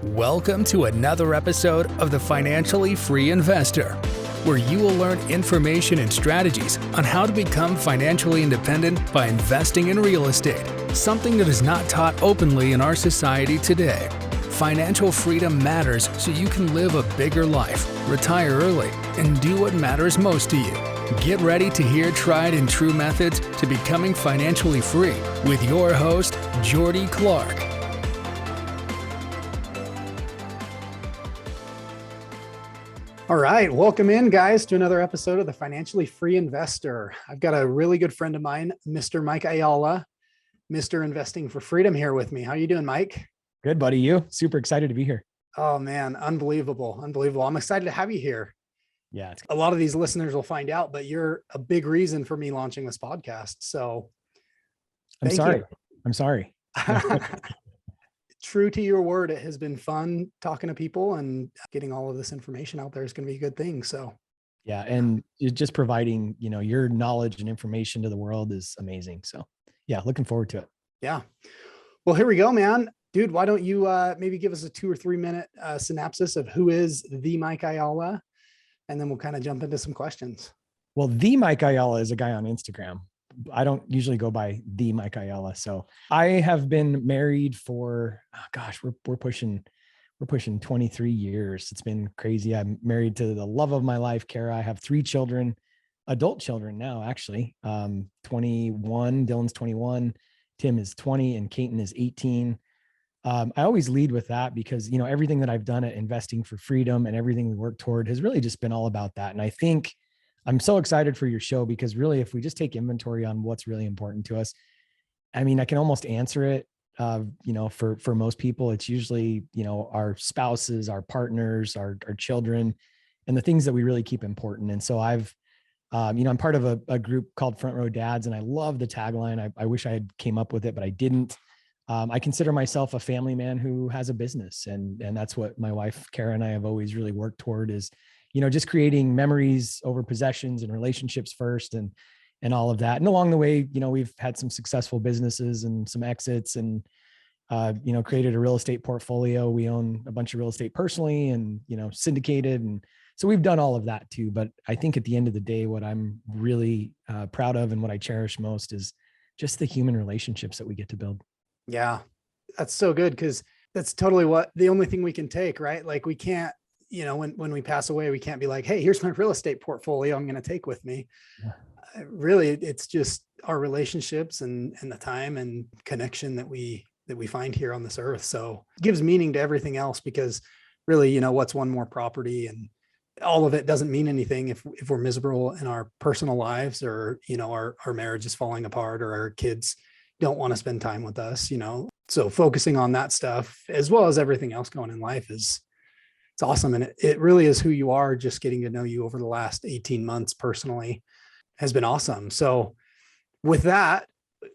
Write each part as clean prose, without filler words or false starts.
Welcome to another episode of The Financially Free Investor, where you will learn information and strategies on how to become financially independent by investing in real estate, something that is not taught openly in our society today. Financial freedom matters so you can live a bigger life, retire early, and do what matters most to you. Get ready to hear tried and true methods to becoming financially free with your host, Jordy Clark. All right, welcome in, guys, to another episode of The Financially Free Investor. I've got a really good friend of mine, Mr. Mike Ayala, Mr. Investing for Freedom, here with me. How you doing, Mike? Good, buddy. You? Super excited to be here. Oh, man, unbelievable. I'm excited to have you here. Yeah. A lot of these listeners will find out, but you're a big reason for me launching this podcast. So I'm sorry. True to your word, it has been fun talking to people, and getting all of this information out there is going to be a good thing. So yeah. And just providing, your knowledge and information to the world is amazing. So yeah, looking forward to it. Yeah. Well, here we go, man. Dude, why don't you maybe give us a 2 or 3 minute synopsis of who is the Mike Ayala, and then we'll kind of jump into some questions. Well, the Mike Ayala is a guy on Instagram. I don't usually go by the Mike Ayala. So I have been married for, we're pushing 23 years. It's been crazy. I'm married to the love of my life, Kara. I have 3 children, adult children now, actually. 21, Dylan's 21, Tim is 20, and Kaiten is 18. I always lead with that because, everything that I've done at Investing for Freedom and everything we work toward has really just been all about that. And I think I'm so excited for your show because really, if we just take inventory on what's really important to us, I mean, I can almost answer it, for most people, it's usually, our spouses, our partners, our children, and the things that we really keep important. And so I'm part of a group called Front Row Dads, and I love the tagline. I wish I had came up with it, but I didn't. I consider myself a family man who has a business, and that's what my wife, Kara, and I have always really worked toward is, just creating memories over possessions and relationships first, and all of that. And along the way, we've had some successful businesses and some exits, and, created a real estate portfolio. We own a bunch of real estate personally, and, syndicated. And so we've done all of that too. But I think at the end of the day, what I'm really proud of and what I cherish most is just the human relationships that we get to build. Yeah, that's so good, because that's totally the only thing we can take, right? Like we can't, when we pass away, we can't be like, hey, here's my real estate portfolio I'm going to take with me. Yeah. Really, it's just our relationships and the time and connection that we find here on this earth. So it gives meaning to everything else, because really, what's one more property, and all of it doesn't mean anything if we're miserable in our personal lives, or, our marriage is falling apart, or our kids don't want to spend time with us, So focusing on that stuff as well as everything else going in life it's awesome. And it really is who you are. Just getting to know you over the last 18 months personally has been awesome. So with that,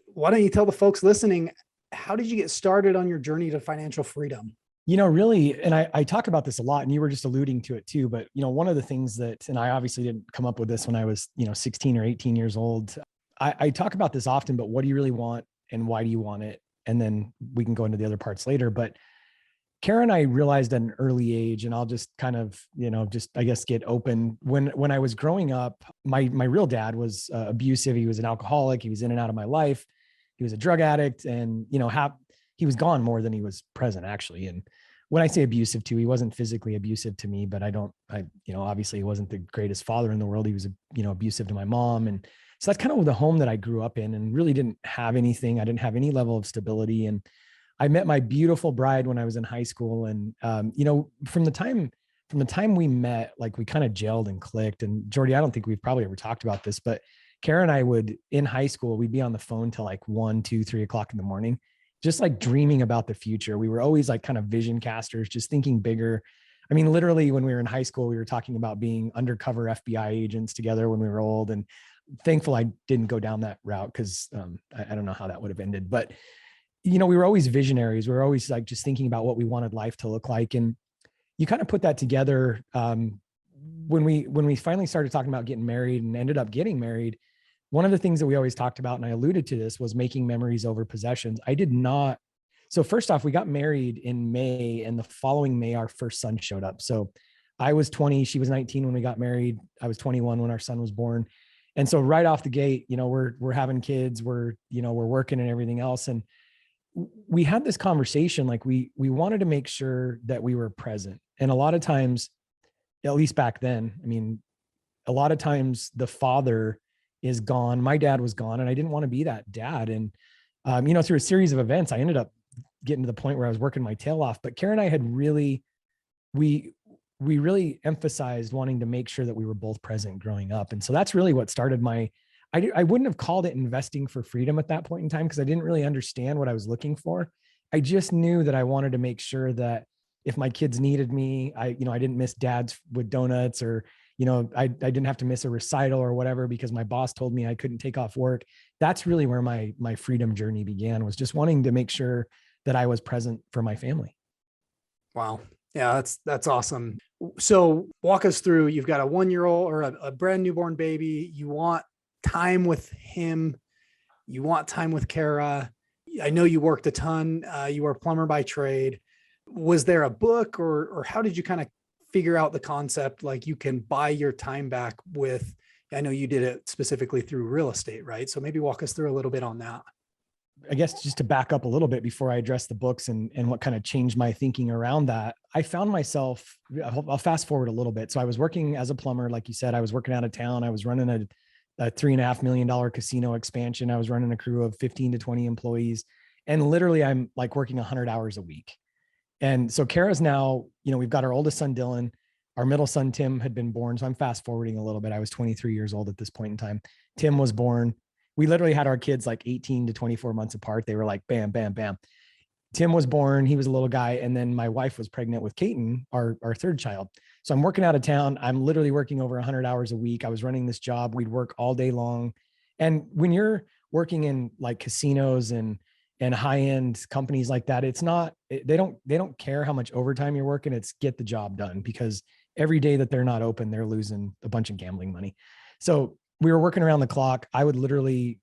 why don't you tell the folks listening, how did you get started on your journey to financial freedom? Really, and I talk about this a lot, and you were just alluding to it too, but one of the things that, and I obviously didn't come up with this when I was, 16 or 18 years old. I talk about this often, but what do you really want and why do you want it? And then we can go into the other parts later. But Kara and I realized at an early age, and I'll just kind of, I guess get open. When I was growing up, my real dad was abusive. He was an alcoholic. He was in and out of my life. He was a drug addict, and, he was gone more than he was present, actually. And when I say abusive too, he wasn't physically abusive to me, but obviously he wasn't the greatest father in the world. He was, abusive to my mom. And so that's kind of the home that I grew up in, and really didn't have anything. I didn't have any level of stability. And I met my beautiful bride when I was in high school. And, from the time we met, like we kind of gelled and clicked. And Jordy, I don't think we've probably ever talked about this, but Kara and I in high school, we'd be on the phone till like 1, 2, 3 o'clock in the morning, just like dreaming about the future. We were always like kind of vision casters, just thinking bigger. I mean, literally when we were in high school, we were talking about being undercover FBI agents together when we were old. And thankful I didn't go down that route, because I don't know how that would have ended. But, we were always visionaries. We were always like just thinking about what we wanted life to look like. And you kind of put that together when we finally started talking about getting married and ended up getting married. One of the things that we always talked about, and I alluded to this, was making memories over possessions. I did not So first off, we got married in May, and the following May, our first son showed up. So I was 20, she was 19 when we got married. I was 21 when our son was born. And so right off the gate, we're having kids, we're working and everything else. And we had this conversation, like we wanted to make sure that we were present. And a lot of times, at least back then, I mean, a lot of times the father is gone. My dad was gone, and I didn't want to be that dad. And, through a series of events, I ended up getting to the point where I was working my tail off. But Kara and I had really, we really emphasized wanting to make sure that we were both present growing up. And so that's really what started I wouldn't have called it investing for freedom at that point in time, because I didn't really understand what I was looking for. I just knew that I wanted to make sure that if my kids needed me, I didn't miss dads with donuts, or, I didn't have to miss a recital or whatever because my boss told me I couldn't take off work. That's really where my freedom journey began, was just wanting to make sure that I was present for my family. Wow. Yeah, that's awesome. So walk us through, you've got a 1-year-old or a brand newborn baby. You want time with him. You want time with Kara. I know you worked a ton. You were a plumber by trade. Was there a book, or how did you kind of figure out the concept? Like, you can buy your time back with, I know you did it specifically through real estate, right? So maybe walk us through a little bit on that. I guess just to back up a little bit before I address the books and what kind of changed my thinking around that, I found myself, I'll fast forward a little bit. So I was working as a plumber. Like you said, I was working out of town. I was running a $3.5 million casino expansion. I was running a crew of 15 to 20 employees. And literally I'm like working 100 hours a week. And so Kara's now, we've got our oldest son, Dylan. Our middle son, Tim, had been born. So I'm fast forwarding a little bit. I was 23 years old at this point in time. Tim was born. We literally had our kids like 18 to 24 months apart. They were like, bam, bam, bam. Tim was born. He was a little guy. And then my wife was pregnant with Kaiten, our third child. So I'm working out of town. I'm literally working over 100 hours a week. I was running this job. We'd work all day long. And when you're working in like casinos and high-end companies like that, it's not, they don't care how much overtime you're working. It's get the job done, because every day that they're not open, they're losing a bunch of gambling money. So we were working around the clock. I would literally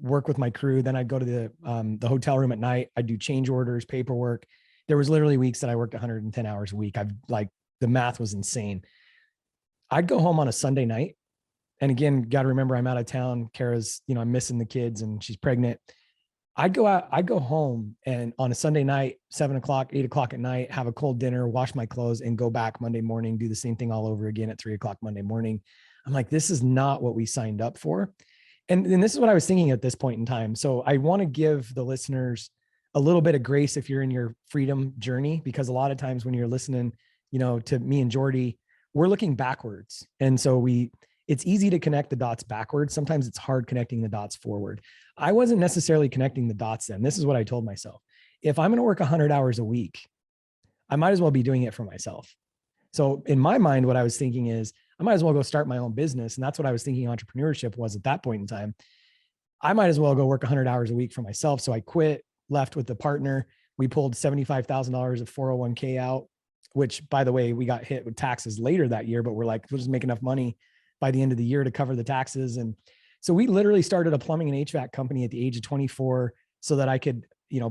work with my crew. Then I'd go to the hotel room at night. I'd do change orders, paperwork. There was literally weeks that I worked 110 hours a week. The math was insane. I'd go home on a Sunday night. And again, got to remember, I'm out of town. Kara's, I'm missing the kids and she's pregnant. I'd go home, and on a Sunday night, 7 o'clock, 8 o'clock at night, have a cold dinner, wash my clothes, and go back Monday morning, do the same thing all over again at 3 o'clock Monday morning. I'm like, this is not what we signed up for. And this is what I was thinking at this point in time. So I want to give the listeners a little bit of grace if you're in your freedom journey, because a lot of times when you're listening, to me and Jordy, we're looking backwards. And so it's easy to connect the dots backwards. Sometimes it's hard connecting the dots forward. I wasn't necessarily connecting the dots then. This is what I told myself. If I'm going to work 100 hours a week, I might as well be doing it for myself. So in my mind, what I was thinking is, I might as well go start my own business. And that's what I was thinking entrepreneurship was at that point in time. I might as well go work 100 hours a week for myself. So I quit, left with the partner. We pulled $75,000 of 401k out, which, by the way, we got hit with taxes later that year, but we're like, we'll just make enough money by the end of the year to cover the taxes. And so we literally started a plumbing and HVAC company at the age of 24 so that I could,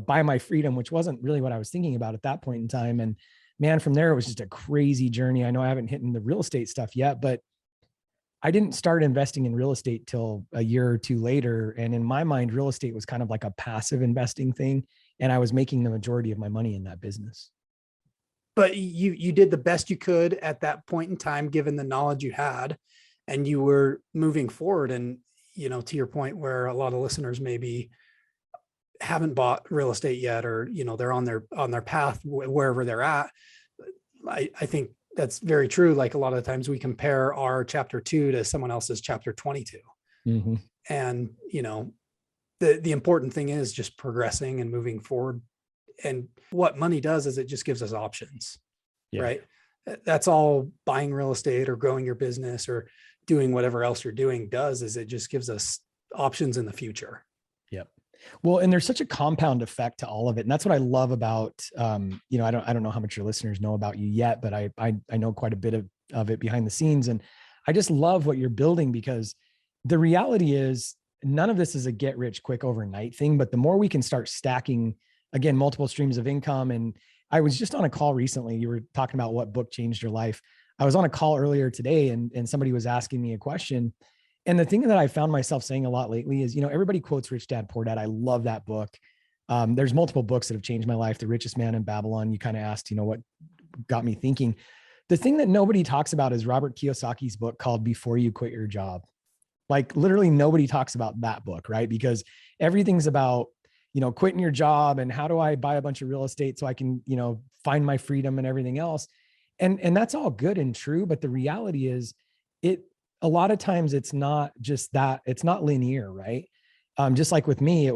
buy my freedom, which wasn't really what I was thinking about at that point in time. And man, from there, it was just a crazy journey. I know I haven't hit the real estate stuff yet, but I didn't start investing in real estate till a year or two later. And in my mind, real estate was kind of like a passive investing thing. And I was making the majority of my money in that business. But you did the best you could at that point in time, given the knowledge you had, and you were moving forward. And, to your point, where a lot of listeners maybe haven't bought real estate yet, or, they're on their path wherever they're at. I think that's very true. Like, a lot of the times we compare our chapter 2 to someone else's chapter 22. Mm-hmm. And, the important thing is just progressing and moving forward. And what money does is it just gives us options, right? That's all buying real estate or growing your business or doing whatever else you're doing does, is it just gives us options in the future. Yep. Well, and there's such a compound effect to all of it. And that's what I love about, I don't know how much your listeners know about you yet, but I know quite a bit of it behind the scenes. And I just love what you're building, because the reality is none of this is a get rich quick overnight thing, but the more we can start stacking again, multiple streams of income. And I was just on a call recently. You were talking about what book changed your life. I was on a call earlier today and somebody was asking me a question. And the thing that I found myself saying a lot lately is, everybody quotes Rich Dad, Poor Dad. I love that book. There's multiple books that have changed my life. The Richest Man in Babylon. You kind of asked, what got me thinking. The thing that nobody talks about is Robert Kiyosaki's book called Before You Quit Your Job. Like literally nobody talks about that book, right? Because everything's about, quitting your job and how do I buy a bunch of real estate so I can, find my freedom and everything else. And that's all good and true. But the reality is a lot of times it's not just that, it's not linear, right? Just like with me,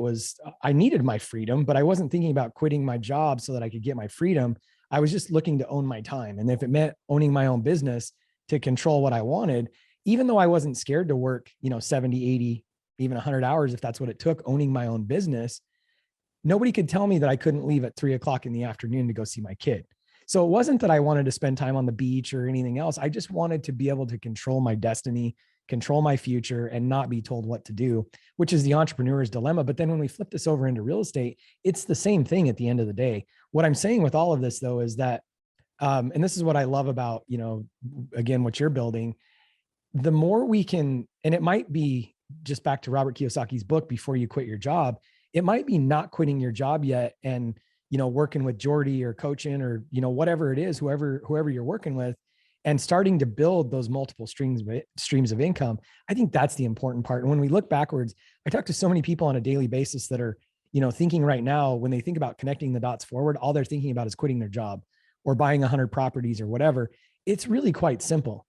I needed my freedom, but I wasn't thinking about quitting my job so that I could get my freedom. I was just looking to own my time. And if it meant owning my own business to control what I wanted, even though I wasn't scared to work, 70, 80, even 100 hours, if that's what it took, owning my own business, nobody could tell me that I couldn't leave at 3:00 in the afternoon to go see my kid. So it wasn't that I wanted to spend time on the beach or anything else. I just wanted to be able to control my destiny, control my future, and not be told what to do, which is the entrepreneur's dilemma. But then when we flip this over into real estate, it's the same thing at the end of the day. What I'm saying with all of this though, is that, and this is what I love about, again, what you're building, the more we can, and it might be just back to Robert Kiyosaki's book, Before You Quit Your Job, it might be not quitting your job yet and, working with Jordy or coaching or, whatever it is, whoever you're working with, and starting to build those multiple streams of income. I think that's the important part. And when we look backwards, I talk to so many people on a daily basis that are, thinking right now, when they think about connecting the dots forward, all they're thinking about is quitting their job or buying 100 properties or whatever. It's really quite simple.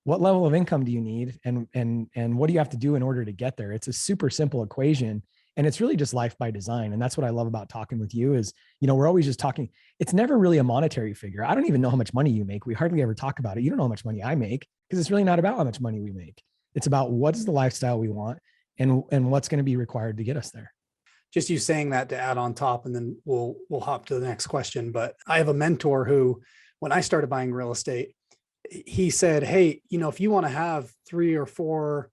What level of income do you need? And what do you have to do in order to get there? It's a super simple equation. And it's really just life by design. And that's what I love about talking with you is, we're always just talking. It's never really a monetary figure. I don't even know how much money you make. We hardly ever talk about it. You don't know how much money I make because it's really not about how much money we make. It's about what is the lifestyle we want and what's going to be required to get us there. Just you saying that to add on top, and then we'll hop to the next question. But I have a mentor who, when I started buying real estate, he said, hey, if you want to have 3 or 4,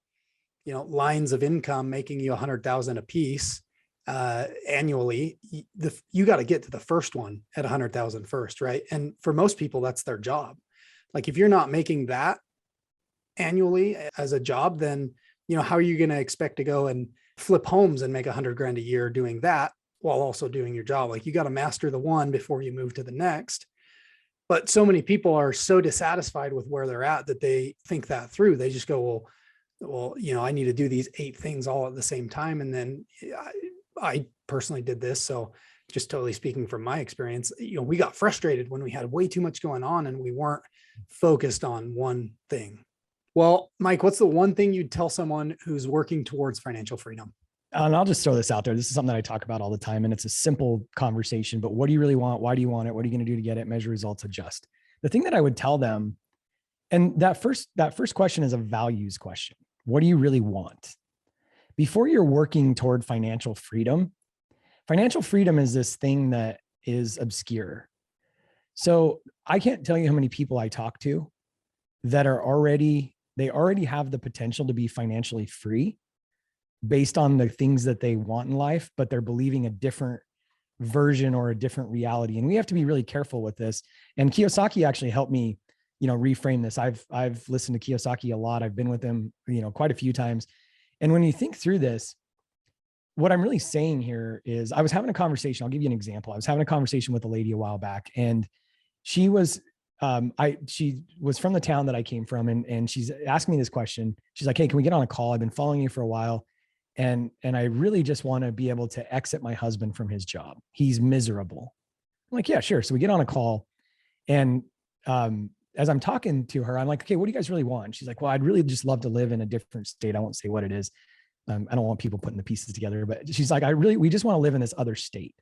lines of income making you 100,000 a piece annually, you got to get to the first one at 100,000 first, right? And for most people, that's their job. Like if you're not making that annually as a job, then how are you going to expect to go and flip homes and make 100 grand a year doing that while also doing your job? Like you got to master the one before you move to the next. But so many people are so dissatisfied with where they're at that they think that through. They just go, well, I need to do these 8 things all at the same time. And then I personally did this. So just totally speaking from my experience, we got frustrated when we had way too much going on and we weren't focused on one thing. Well, Mike, what's the one thing you'd tell someone who's working towards financial freedom? And I'll just throw this out there. This is something that I talk about all the time, and it's a simple conversation, but what do you really want? Why do you want it? What are you going to do to get it? Measure results, adjust. The thing that I would tell them, and that first question is a values question. What do you really want? Before you're working toward financial freedom is this thing that is obscure. So I can't tell you how many people I talk to that are already have the potential to be financially free based on the things that they want in life, but they're believing a different version or a different reality. And we have to be really careful with this. And Kiyosaki actually helped me, reframe this. I've listened to Kiyosaki a lot. I've been with him, quite a few times. And when you think through this, what I'm really saying here is I was having a conversation. I'll give you an example. I was having a conversation with a lady a while back, and she was from the town that I came from. And she's asking me this question. She's like, hey, can we get on a call? I've been following you for a while. And I really just want to be able to exit my husband from his job. He's miserable. I'm like, yeah, sure. So we get on a call, and as I'm talking to her, I'm like, okay, what do you guys really want? She's like, well, I'd really just love to live in a different state. I won't say what it is. I don't want people putting the pieces together, but she's like, we just want to live in this other state.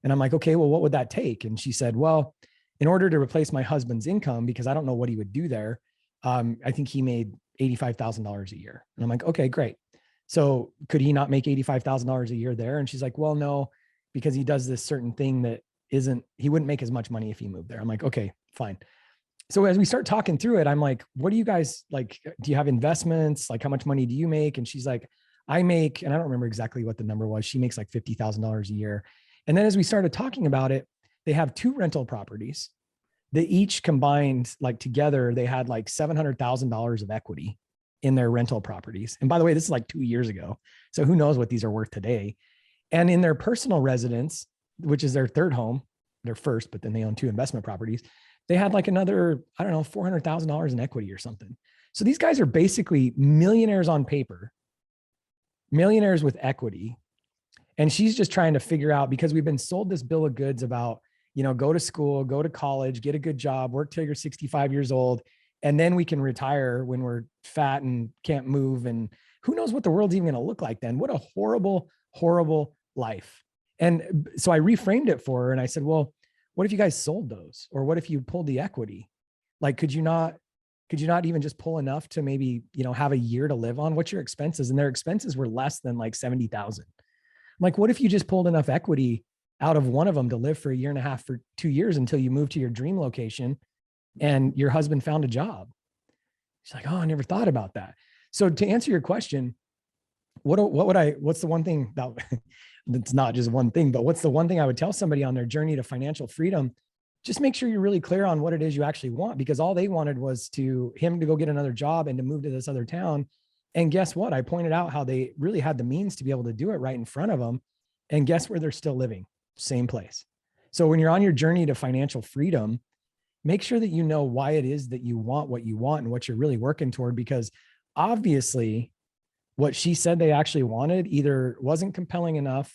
And I'm like, okay, well, what would that take? And she said, well, in order to replace my husband's income, because I don't know what he would do there, I think he made $85,000 a year. And I'm like, okay, great. So could he not make $85,000 a year there? And she's like, well, no, because he does this certain thing that he wouldn't make as much money if he moved there. I'm like, okay, fine. So as we start talking through it, I'm like, what do you guys like? Do you have investments? Like, how much money do you make? And she's like, I make, and I don't remember exactly what the number was. She makes like $50,000 a year. And then as we started talking about it, they have 2 rental properties. They each combined, like together, they had like $700,000 of equity in their rental properties. And by the way, this is like 2 years ago. So who knows what these are worth today. And in their personal residence, which is their third home, their first, but then they own 2 investment properties. They had like another, I don't know, $400,000 in equity or something. So these guys are basically millionaires on paper, millionaires with equity. And she's just trying to figure out, because we've been sold this bill of goods about, go to school, go to college, get a good job, work till you're 65 years old. And then we can retire when we're fat and can't move. And who knows what the world's even going to look like then? What a horrible, horrible life. And so I reframed it for her and I said, well, what if you guys sold those? Or what if you pulled the equity? Like, could you not even just pull enough to maybe, have a year to live on? What's your expenses? And their expenses were less than like 70,000. Like, what if you just pulled enough equity out of one of them to live for a year and a half, for 2 years, until you move to your dream location and your husband found a job? She's like, oh, I never thought about that. So to answer your question, what's the one thing that that's not just one thing, but what's the one thing I would tell somebody on their journey to financial freedom? Just make sure you're really clear on what it is you actually want, because all they wanted was him to go get another job and to move to this other town. And guess what? I pointed out how they really had the means to be able to do it right in front of them. And guess where they're still living? Same place. So when you're on your journey to financial freedom, make sure that you know why it is that you want what you want and what you're really working toward, because obviously what she said they actually wanted either wasn't compelling enough,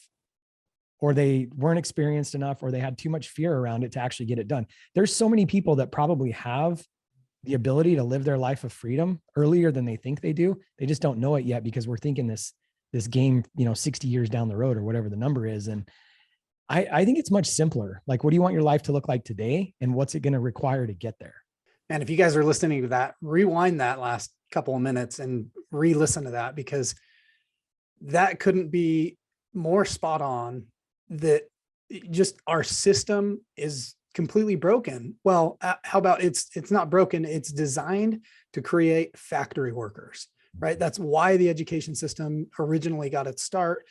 or they weren't experienced enough, or they had too much fear around it to actually get it done. There's so many people that probably have the ability to live their life of freedom earlier than they think they do. They just don't know it yet, because we're thinking this game, 60 years down the road or whatever the number is. And I think it's much simpler. Like, what do you want your life to look like today? And what's it going to require to get there? And if you guys are listening to that, rewind that last couple of minutes and re-listen to that, because that couldn't be more spot on. That just our system is completely broken. Well, how about it's not broken. It's designed to create factory workers, right? That's why the education system originally got its start.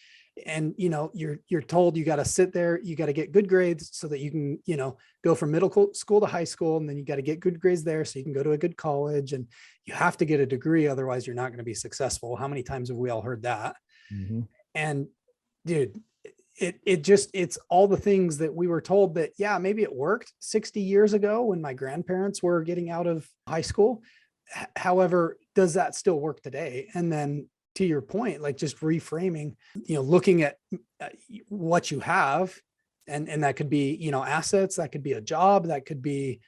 And, you're told you got to sit there, you got to get good grades so that you can, go from middle school to high school. And then you got to get good grades there so you can go to a good college, and you have to get a degree. Otherwise you're not going to be successful. How many times have we all heard that? Mm-hmm. And dude, it's all the things that we were told that, yeah, maybe it worked 60 years ago when my grandparents were getting out of high school. However, does that still work today? And then to your point, like just reframing, looking at what you have, and that could be, assets, that could be a job, that could be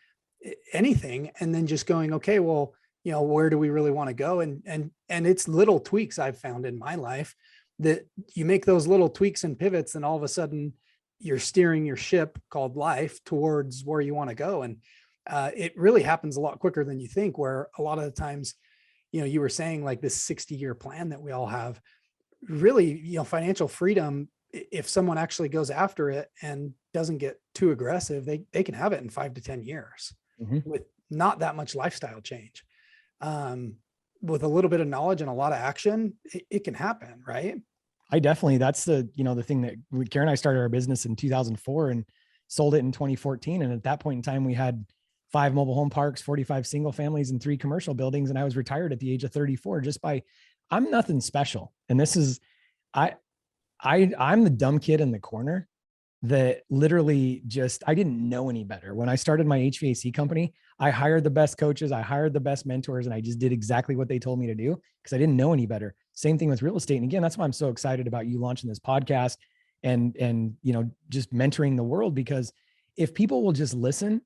anything. And then just going, okay, well, where do we really want to go? And it's little tweaks I've found in my life that you make those little tweaks and pivots, and all of a sudden you're steering your ship called life towards where you want to go. And it really happens a lot quicker than you think, where a lot of the times, you were saying like this 60-year plan that we all have, really, financial freedom, if someone actually goes after it and doesn't get too aggressive, they can have it in 5 to 10 years with not that much lifestyle change. With a little bit of knowledge and a lot of action, it can happen, right? That's the thing that Karen and I started our business in 2004 and sold it in 2014. And at that point in time, we had 5 mobile home parks, 45 single families, and 3 commercial buildings. And I was retired at the age of 34 I'm nothing special. And this is, I'm the dumb kid in the corner that literally I didn't know any better. When I started my HVAC company, I hired the best coaches, I hired the best mentors, and I just did exactly what they told me to do because I didn't know any better. Same thing with real estate. And again, that's why I'm so excited about you launching this podcast and just mentoring the world, because if people will just listen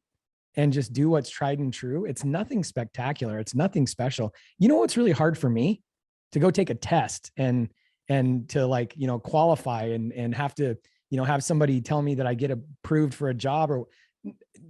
and just do what's tried and true, it's nothing spectacular. It's nothing special. What's really hard for me? To go take a test and to qualify and have to, have somebody tell me that I get approved for a job, or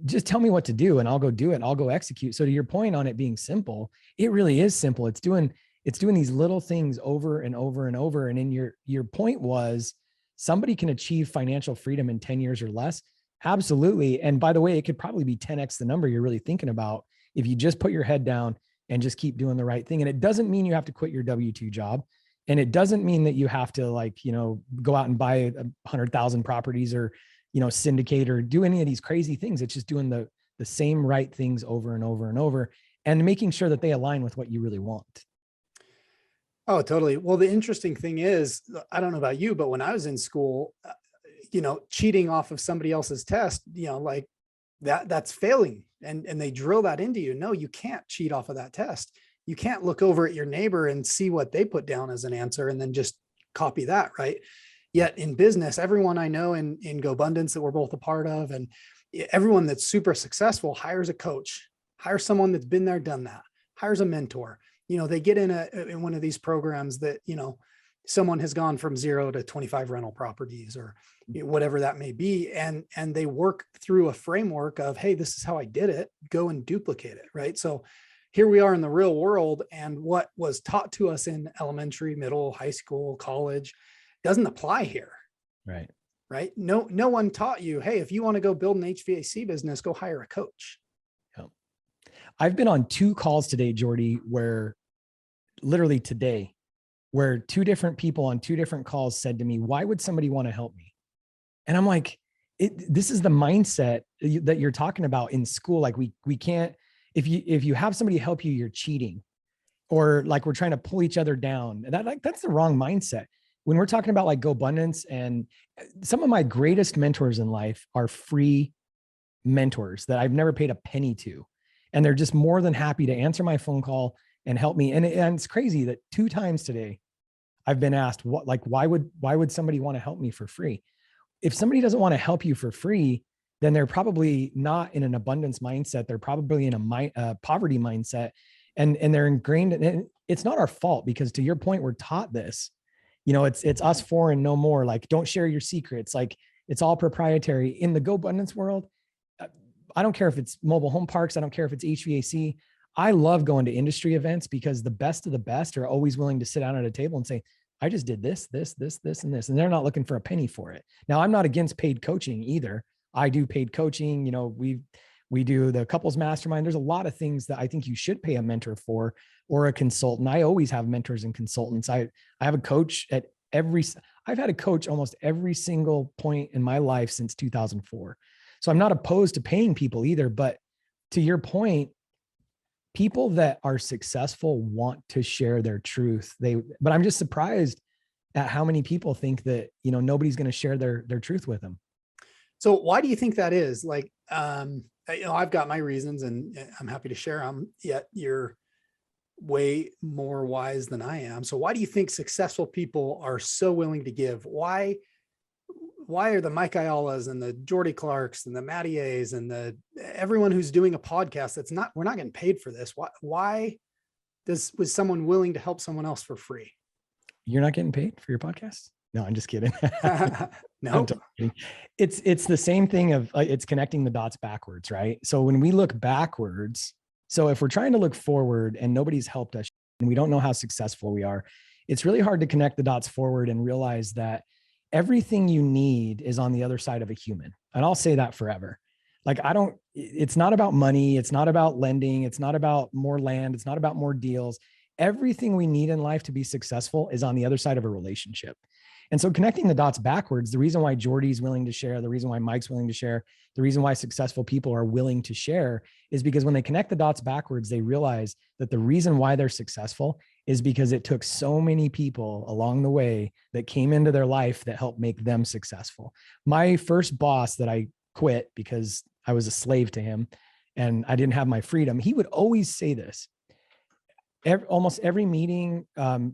just tell me what to do and I'll go do it. I'll go execute. So to your point on it being simple, it really is simple. It's doing these little things over and over and over. And then your point was somebody can achieve financial freedom in 10 years or less. Absolutely. And by the way, it could probably be 10x the number you're really thinking about if you just put your head down and just keep doing the right thing. And it doesn't mean you have to quit your W-2 job. And it doesn't mean that you have to go out and buy 100,000 properties or, syndicate or do any of these crazy things. It's just doing the same right things over and over and over and making sure that they align with what you really want. Oh, totally. Well, the interesting thing is, I don't know about you, but when I was in school, cheating off of somebody else's test, like that's failing. And they drill that into you. No, you can't cheat off of that test. You can't look over at your neighbor and see what they put down as an answer and then just copy that, right? Yet in business, everyone I know in GoBundance that we're both a part of, and everyone that's super successful hires a coach, hires someone that's been there, done that, hires a mentor. They get in one of these programs that, someone has gone from 0 to 25 rental properties or whatever that may be. And they work through a framework of, hey, this is how I did it. Go and duplicate it. Right. So here we are in the real world, and what was taught to us in elementary, middle, high school, college doesn't apply here. Right. Right. No one taught you, hey, if you want to go build an HVAC business, go hire a coach. Yeah. I've been on 2 calls today, Jordy, where literally today, where 2 different people on 2 different calls said to me, why would somebody want to help me? And I'm like, this is the mindset that you're talking about in school. Like we can't, if you have somebody help you, you're cheating, or like we're trying to pull each other down. And that's the wrong mindset. When we're talking about like GoBundance, and some of my greatest mentors in life are free mentors that I've never paid a penny to. And they're just more than happy to answer my phone call and help me. And it's crazy that 2 times today I've been asked, why would somebody want to help me for free? If somebody doesn't want to help you for free, then they're probably not in an abundance mindset. They're probably in a poverty mindset, and they're ingrained. And it's not our fault, because to your point, we're taught this. It's us 4 and no more. Like, don't share your secrets. Like, it's all proprietary. In the GoBundance world, I don't care if it's mobile home parks. I don't care if it's HVAC. I love going to industry events, because the best of the best are always willing to sit down at a table and say, I just did this, this, this, this, and this. And they're not looking for a penny for it. Now, I'm not against paid coaching either. I do paid coaching. We do the couples mastermind. There's a lot of things that I think you should pay a mentor for, or a consultant. I always have mentors and consultants. I have a coach I've had a coach almost every single point in my life since 2004. So I'm not opposed to paying people either. But to your point, people that are successful want to share their truth. But I'm just surprised at how many people think that, nobody's going to share their truth with them. So why do you think that is? Like, I've got my reasons, and I'm happy to share them, yet you're way more wise than I am. So why do you think successful people are so willing to give? Why are the Mike Ayalas and the Jordy Clarks and the Matty A's and everyone who's doing a podcast we're not getting paid for this? Why was someone willing to help someone else for free? You're not getting paid for your podcast? No, I'm just kidding. No, it's the same thing of it's connecting the dots backwards, right? So when we look backwards, so if we're trying to look forward and nobody's helped us and we don't know how successful we are, it's really hard to connect the dots forward and realize that everything you need is on the other side of a human. And I'll say that forever. Like, it's not about money. It's not about lending. It's not about more land. It's not about more deals. Everything we need in life to be successful is on the other side of a relationship. And so connecting the dots backwards, the reason why Jordy's willing to share, the reason why Mike's willing to share, the reason why successful people are willing to share is because when they connect the dots backwards, they realize that the reason why they're successful is because it took so many people along the way that came into their life that helped make them successful. My first boss that I quit because I was a slave to him and I didn't have my freedom, he would always say this. Almost every meeting,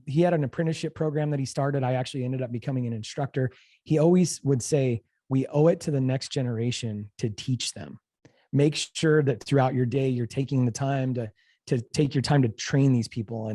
he had an apprenticeship program that he started. I actually ended up becoming an instructor. He always would say, we owe it to the next generation to teach them. Make sure that throughout your day, you're taking the time to take your time to train these people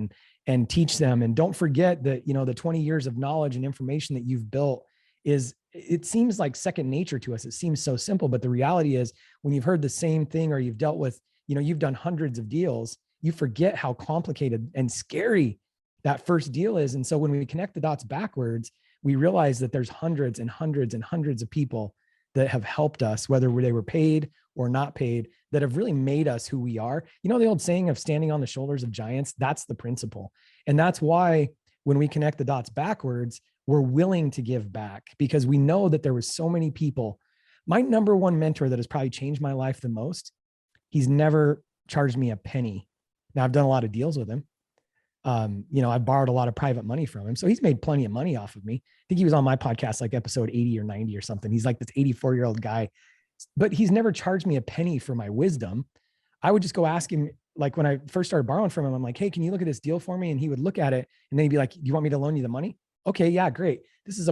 and teach them. And don't forget that, the 20 years of knowledge and information that you've built it seems like second nature to us. It seems so simple, but the reality is when you've heard the same thing or you've dealt with, you've done hundreds of deals, you forget how complicated and scary that first deal is. And so when we connect the dots backwards, we realize that there's hundreds and hundreds and hundreds of people that have helped us, whether they were paid or not paid, that have really made us who we are. The old saying of standing on the shoulders of giants, that's the principle. And that's why when we connect the dots backwards, we're willing to give back because we know that there was so many people. My number one mentor that has probably changed my life the most, he's never charged me a penny. Now I've done a lot of deals with him. I borrowed a lot of private money from him. So he's made plenty of money off of me. I think he was on my podcast, like episode 80 or 90 or something. He's like this 84-year-old guy, but he's never charged me a penny for my wisdom. I would just go ask him, like when I first started borrowing from him, I'm like, hey, can you look at this deal for me? And he would look at it and then he'd be like, do you want me to loan you the money? Okay, yeah, great. This is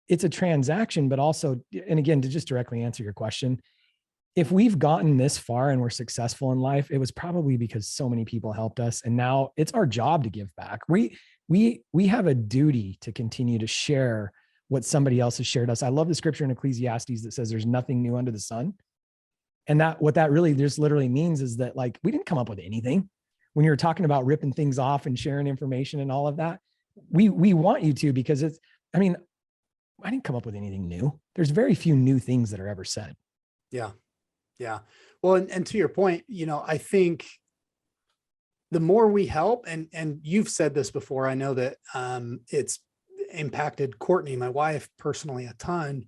it's a transaction, but also, and again, to just directly answer your question, if we've gotten this far and we're successful in life, it was probably because so many people helped us. And now it's our job to give back. We have a duty to continue to share what somebody else has shared us. I love the scripture in Ecclesiastes that says there's nothing new under the sun. And what that really just literally means is that, like, we didn't come up with anything. When you're talking about ripping things off and sharing information and all of that, we want you to, because I didn't come up with anything new. There's very few new things that are ever said. Yeah. Yeah. Well, and to your point, I think the more we help, and you've said this before, I know that it's impacted Courtney, my wife, personally a ton.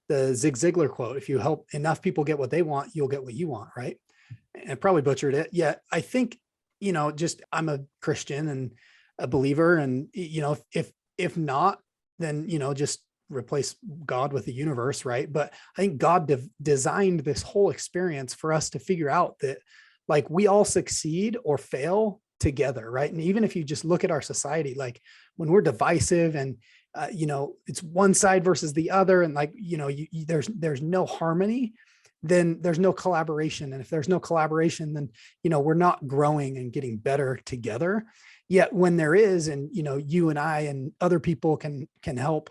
The Zig Ziglar quote, if you help enough people get what they want, you'll get what you want. Right. And I probably butchered it. Yet I think, just I'm a Christian and a believer. And, if not, then, just replace God with the universe. Right. But I think God designed this whole experience for us to figure out that, like, we all succeed or fail together. Right. And even if you just look at our society, like when we're divisive and, it's one side versus the other, and like, there's no harmony, then there's no collaboration. And if there's no collaboration, then, we're not growing and getting better together. Yet when there is, and, you and I and other people can help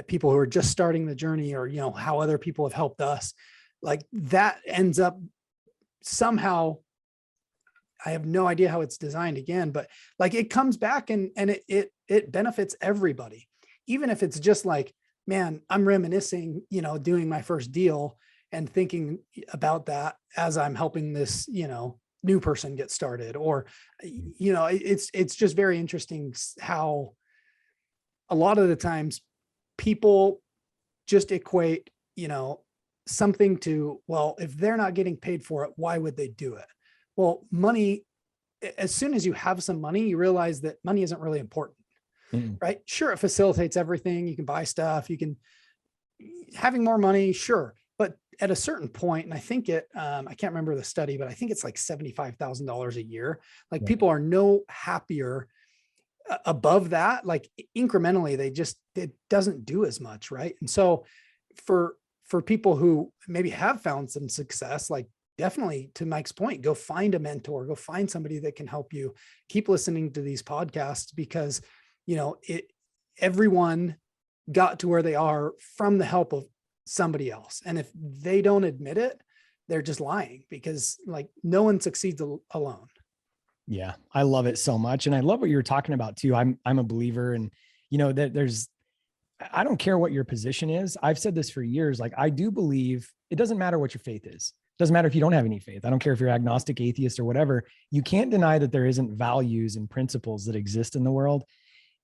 people who are just starting the journey, or, how other people have helped us, like that ends up somehow, I have no idea how it's designed again, but like it comes back and it benefits everybody. Even if it's just like, man, I'm reminiscing, doing my first deal and thinking about that as I'm helping this, new person get started, or, it's just very interesting how a lot of the times people just equate, something to, well, if they're not getting paid for it, why would they do it? Well, money, as soon as you have some money, you realize that money isn't really important. Right? Sure. It facilitates everything. You can buy stuff, having more money. Sure. But at a certain point, and I think I can't remember the study, but I think it's like $75,000 a year. Like people are no happier above that, like incrementally, it doesn't do as much. Right. And so for people who maybe have found some success, like definitely, to Mike's point, go find a mentor, go find somebody that can help you. Keep listening to these podcasts, because everyone got to where they are from the help of somebody else. And if they don't admit it, they're just lying, because like no one succeeds alone. Yeah. I love it so much. And I love what you were talking about too. I'm a believer, and that I don't care what your position is. I've said this for years. Like, I do believe it doesn't matter what your faith is. It doesn't matter if you don't have any faith. I don't care if you're agnostic, atheist, or whatever. You can't deny that there isn't values and principles that exist in the world.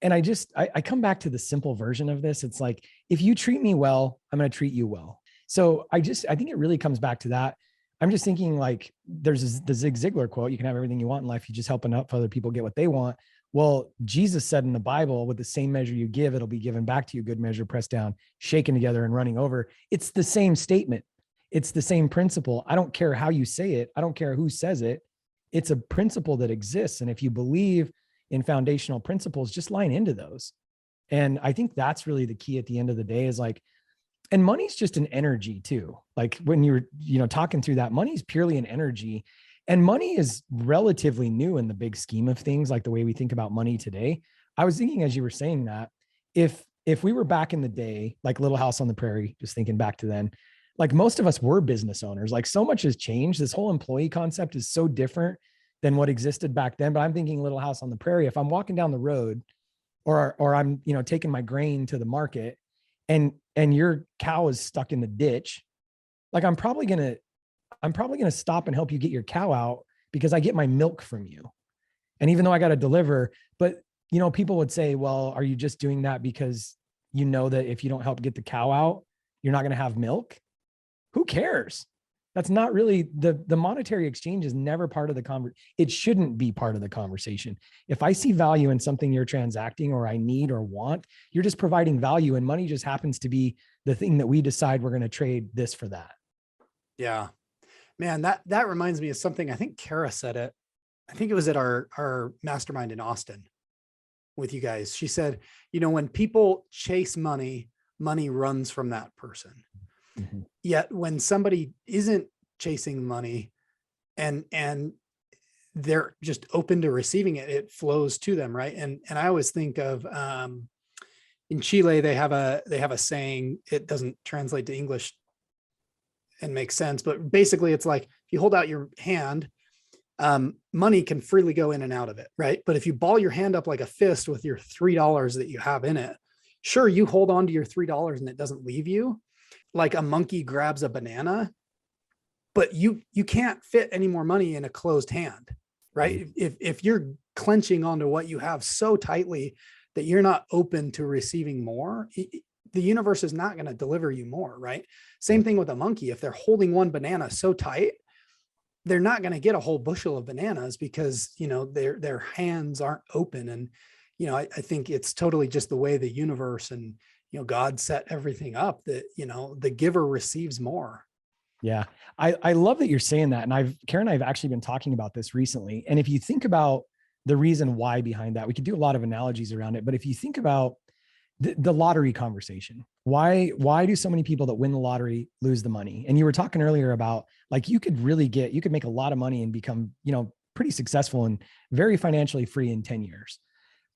And I come back to the simple version of this. It's like, if you treat me well, I'm going to treat you well. So I think it really comes back to that. I'm just thinking, like, there's the Zig Ziglar quote, you can have everything you want in life. You just help enough other people get what they want. Well, Jesus said in the Bible, with the same measure you give, it'll be given back to you, good measure, pressed down, shaken together, and running over. It's the same statement. It's the same principle. I don't care how you say it. I don't care who says it. It's a principle that exists. And if you believe in foundational principles, just line into those. And I think that's really the key at the end of the day, is like, and money's just an energy too. Like when you're, talking through that, money's purely an energy, and money is relatively new in the big scheme of things, like the way we think about money today. I was thinking, as you were saying that, if we were back in the day, like Little House on the Prairie, just thinking back to then, like most of us were business owners. Like so much has changed. This whole employee concept is so different than what existed back then. But I'm thinking Little House on the Prairie, if I'm walking down the road or I'm, taking my grain to the market and your cow is stuck in the ditch, like I'm probably going to stop and help you get your cow out, because I get my milk from you. And even though I got to deliver, but people would say, well, are you just doing that because you know that if you don't help get the cow out, you're not going to have milk? Who cares? That's not really the monetary exchange is never part of the conversation. It shouldn't be part of the conversation. If I see value in something you're transacting or I need or want, you're just providing value, and money just happens to be the thing that we decide we're going to trade this for that. Yeah, man, that reminds me of something. I think Kara said it. I think it was at our mastermind in Austin with you guys. She said, when people chase money, money runs from that person. Mm-hmm. Yet when somebody isn't chasing money and they're just open to receiving it, it flows to them. Right. And I always think of, in Chile, they have a saying, it doesn't translate to English and make sense, but basically it's like, if you hold out your hand, money can freely go in and out of it. Right. But if you ball your hand up like a fist with your $3 that you have in it, sure, you hold on to your $3 and it doesn't leave you. Like a monkey grabs a banana, but you can't fit any more money in a closed hand, right? If you're clenching onto what you have so tightly that you're not open to receiving more, the universe is not going to deliver you more, right? Same thing with a monkey. If they're holding one banana so tight, they're not going to get a whole bushel of bananas because, their hands aren't open. And, I think it's totally just the way the universe and, God set everything up that, the giver receives more. Yeah. I love that you're saying that. And Karen and I have actually been talking about this recently. And if you think about the reason why behind that, we could do a lot of analogies around it. But if you think about the lottery conversation, why do so many people that win the lottery lose the money? And you were talking earlier about like, you could make a lot of money and become, pretty successful and very financially free in 10 years.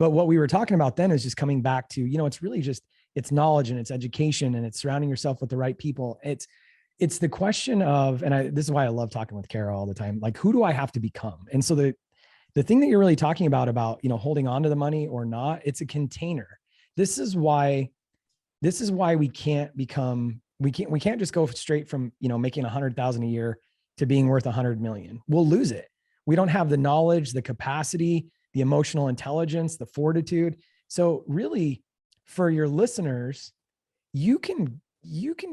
But what we were talking about then is just coming back to, it's really just, it's knowledge and it's education and it's surrounding yourself with the right people. It's the question of, and this is why I love talking with Kara all the time. Like, who do I have to become? And so the thing that you're really talking about, holding on to the money or not, it's a container. This is why we can't just go straight from, making 100,000 a year to being worth 100 million. We'll lose it. We don't have the knowledge, the capacity, the emotional intelligence, the fortitude. So really, for your listeners, you can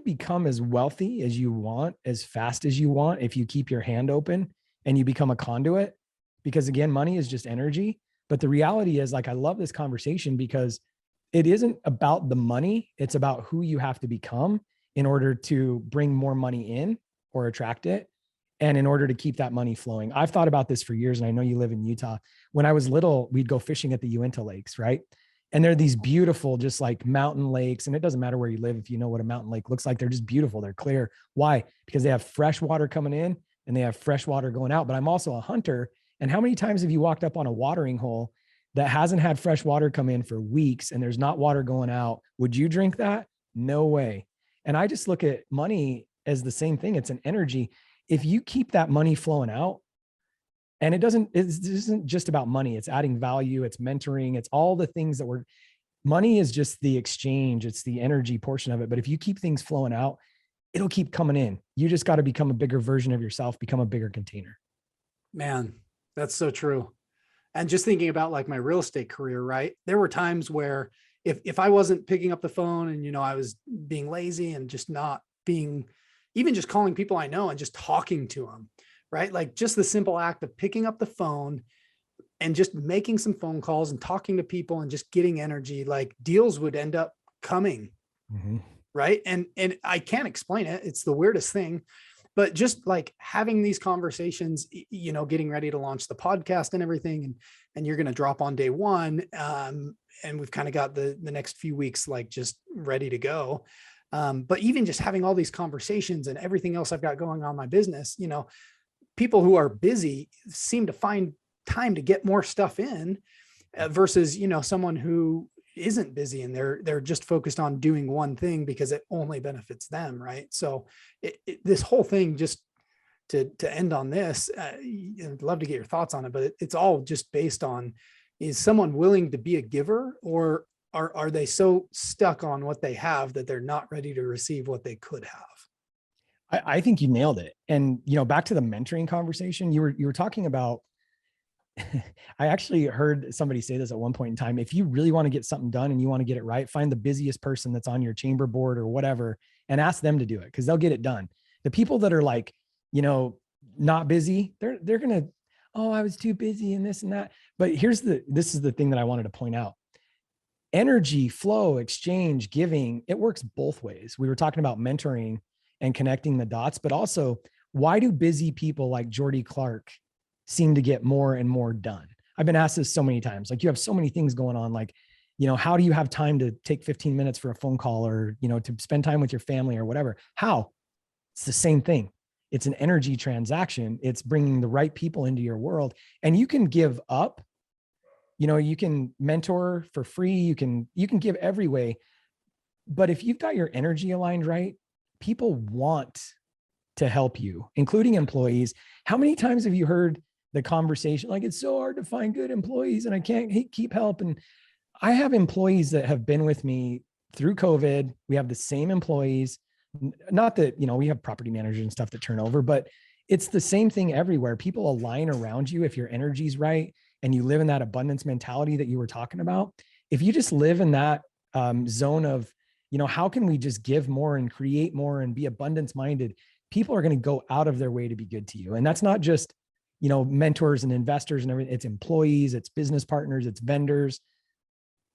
become as wealthy as you want, as fast as you want, if you keep your hand open and you become a conduit, because again, money is just energy. But the reality is, like, I love this conversation because it isn't about the money. It's about who you have to become in order to bring more money in or attract it. And in order to keep that money flowing. I've thought about this for years. And I know you live in Utah. When I was little, we'd go fishing at the Uinta lakes, right? And they're these beautiful, just like mountain lakes. And it doesn't matter where you live. If you know what a mountain lake looks like, they're just beautiful. They're clear. Why? Because they have fresh water coming in and they have fresh water going out. But I'm also a hunter. And how many times have you walked up on a watering hole that hasn't had fresh water come in for weeks and there's not water going out? Would you drink that? No way. And I just look at money as the same thing. It's an energy. If you keep that money flowing out, and it isn't just about money, it's adding value, it's mentoring, it's all the things that money is just the exchange, it's the energy portion of it. But if you keep things flowing out, it'll keep coming in. You just got to become a bigger version of yourself, become a bigger container. Man, that's so true. And just thinking about like my real estate career, right? There were times where if I wasn't picking up the phone and, I was being lazy and just not being, even just calling people I know and just talking to them, right? Like just the simple act of picking up the phone and just making some phone calls and talking to people and just getting energy, like deals would end up coming. Mm-hmm. Right. And I can't explain it. It's the weirdest thing, but just like having these conversations, getting ready to launch the podcast and everything, and you're going to drop on day one. And we've kind of got the next few weeks, like just ready to go. But even just having all these conversations and everything else I've got going on in my business, people who are busy seem to find time to get more stuff in versus, someone who isn't busy and they're just focused on doing one thing because it only benefits them. Right. So this whole thing, just to end on this, I'd love to get your thoughts on it, but it's all just based on, is someone willing to be a giver, or are they so stuck on what they have that they're not ready to receive what they could have? I think you nailed it. And, back to the mentoring conversation, you were talking about I actually heard somebody say this at one point in time. If you really want to get something done and you want to get it right, find the busiest person that's on your chamber board or whatever and ask them to do it, because they'll get it done. The people that are like, not busy, they're going to, oh, I was too busy and this and that. But this is the thing that I wanted to point out. Energy, flow, exchange, giving, it works both ways. We were talking about mentoring and connecting the dots, but also, why do busy people like Jordy Clark seem to get more and more done? I've been asked this so many times. Like, you have so many things going on. Like, how do you have time to take 15 minutes for a phone call or, to spend time with your family or whatever? How? It's the same thing. It's an energy transaction. It's bringing the right people into your world, and you can give up. You can mentor for free. You can give every way, but if you've got your energy aligned right, people want to help you, including employees. How many times have you heard the conversation, like, it's so hard to find good employees and I can't keep help? And I have employees that have been with me through COVID. We have the same employees. Not that, we have property managers and stuff that turn over, but it's the same thing everywhere. People align around you if your energy's right and you live in that abundance mentality that you were talking about. If you just live in that zone of, how can we just give more and create more and be abundance minded? People are going to go out of their way to be good to you. And that's not just, mentors and investors and everything. It's employees, it's business partners, it's vendors,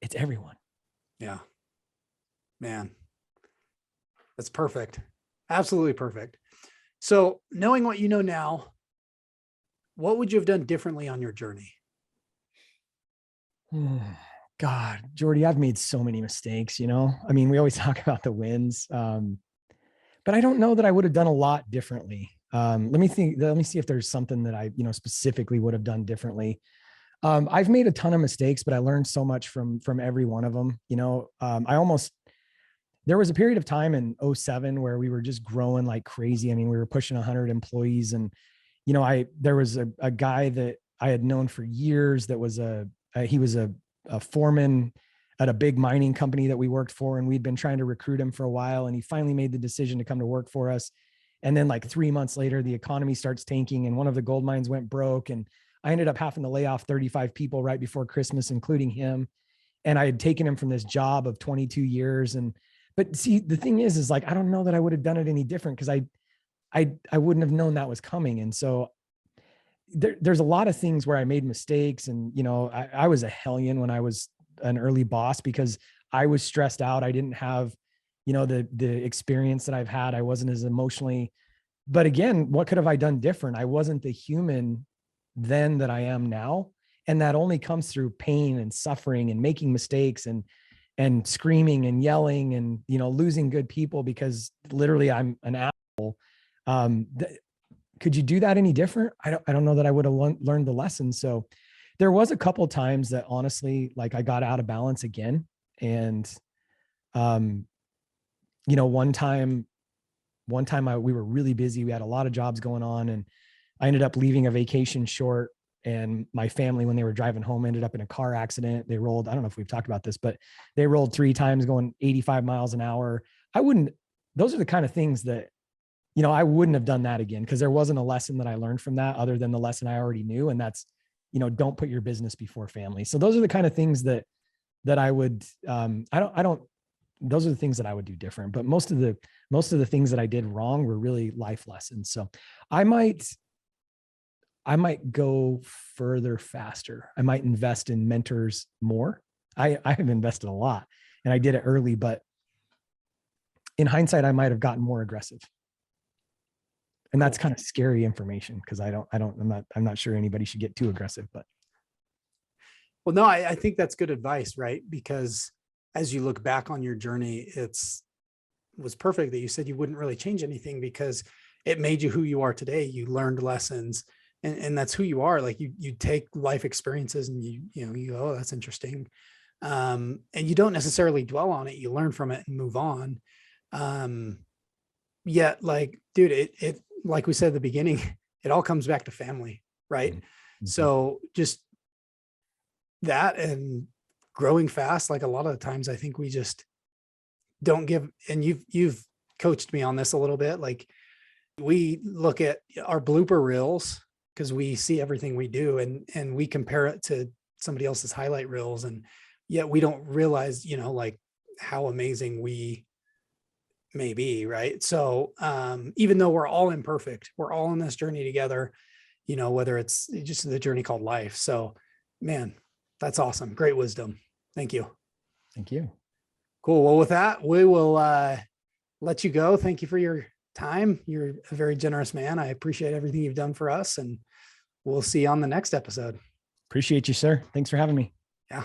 it's everyone. Yeah, man, that's perfect. Absolutely perfect. So knowing what you know now, what would you have done differently on your journey? God, Jordy, I've made so many mistakes, I mean, we always talk about the wins. But I don't know that I would have done a lot differently. Let me see if there's something that I, specifically would have done differently. I've made a ton of mistakes, but I learned so much from every one of them. There was a period of time in 2007 where we were just growing like crazy. I mean, we were pushing 100 employees, and, there was a guy that I had known for years that was he was a foreman at a big mining company that we worked for. And we'd been trying to recruit him for a while. And he finally made the decision to come to work for us. And then like 3 months later, the economy starts tanking and one of the gold mines went broke. And I ended up having to lay off 35 people right before Christmas, including him. And I had taken him from this job of 22 years. But see, the thing is like, I don't know that I would have done it any different, because I wouldn't have known that was coming. And so there's a lot of things where I made mistakes. And, I was a hellion when I was an early boss, because I was stressed out. I didn't have, the experience that I've had. I wasn't as emotionally, but again, what could have I done different? I wasn't the human then that I am now. And that only comes through pain and suffering and making mistakes and screaming and yelling and, losing good people, because literally I'm an asshole. Could you do that any different? I don't know that I would have learned the lesson. So there was a couple of times that honestly, like, I got out of balance again. And, one time we were really busy. We had a lot of jobs going on, and I ended up leaving a vacation short, and my family, when they were driving home, ended up in a car accident. They rolled, I don't know if we've talked about this, but they rolled 3 times going 85 miles an hour. Those are the kind of things that, I wouldn't have done that again, because there wasn't a lesson that I learned from that other than the lesson I already knew. And that's, don't put your business before family. So those are the kind of things that I would, those are the things that I would do different. But most of the things that I did wrong were really life lessons. So I might go further faster. I might invest in mentors more. I have invested a lot, and I did it early, but in hindsight, I might have gotten more aggressive. And that's kind of scary information, because I'm not sure anybody should get too aggressive, but. Well, no, I think that's good advice, right? Because as you look back on your journey, was perfect that you said you wouldn't really change anything, because it made you who you are today. You learned lessons, and that's who you are. Like, you take life experiences and you go, oh, that's interesting. And you don't necessarily dwell on it. You learn from it and move on. Yet, like, dude, it like we said at the beginning, it all comes back to family, right? Mm-hmm. So just that, and growing fast, like a lot of the times I think we just don't give, and you've coached me on this a little bit. Like, we look at our blooper reels, because we see everything we do and we compare it to somebody else's highlight reels, and yet we don't realize, like how amazing we may be. Right. So even though we're all imperfect, we're all in this journey together, whether it's just the journey called life. So man, that's awesome. Great wisdom. Thank you. Thank you. Cool. Well, with that, we will let you go. Thank you for your time. You're a very generous man. I appreciate everything you've done for us, and we'll see you on the next episode. Appreciate you, sir. Thanks for having me. Yeah.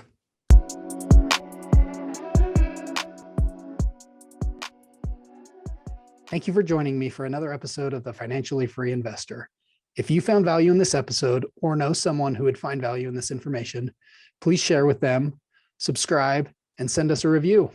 Thank you for joining me for another episode of the Financially Free Investor. If you found value in this episode or know someone who would find value in this information, please share with them, subscribe, and send us a review.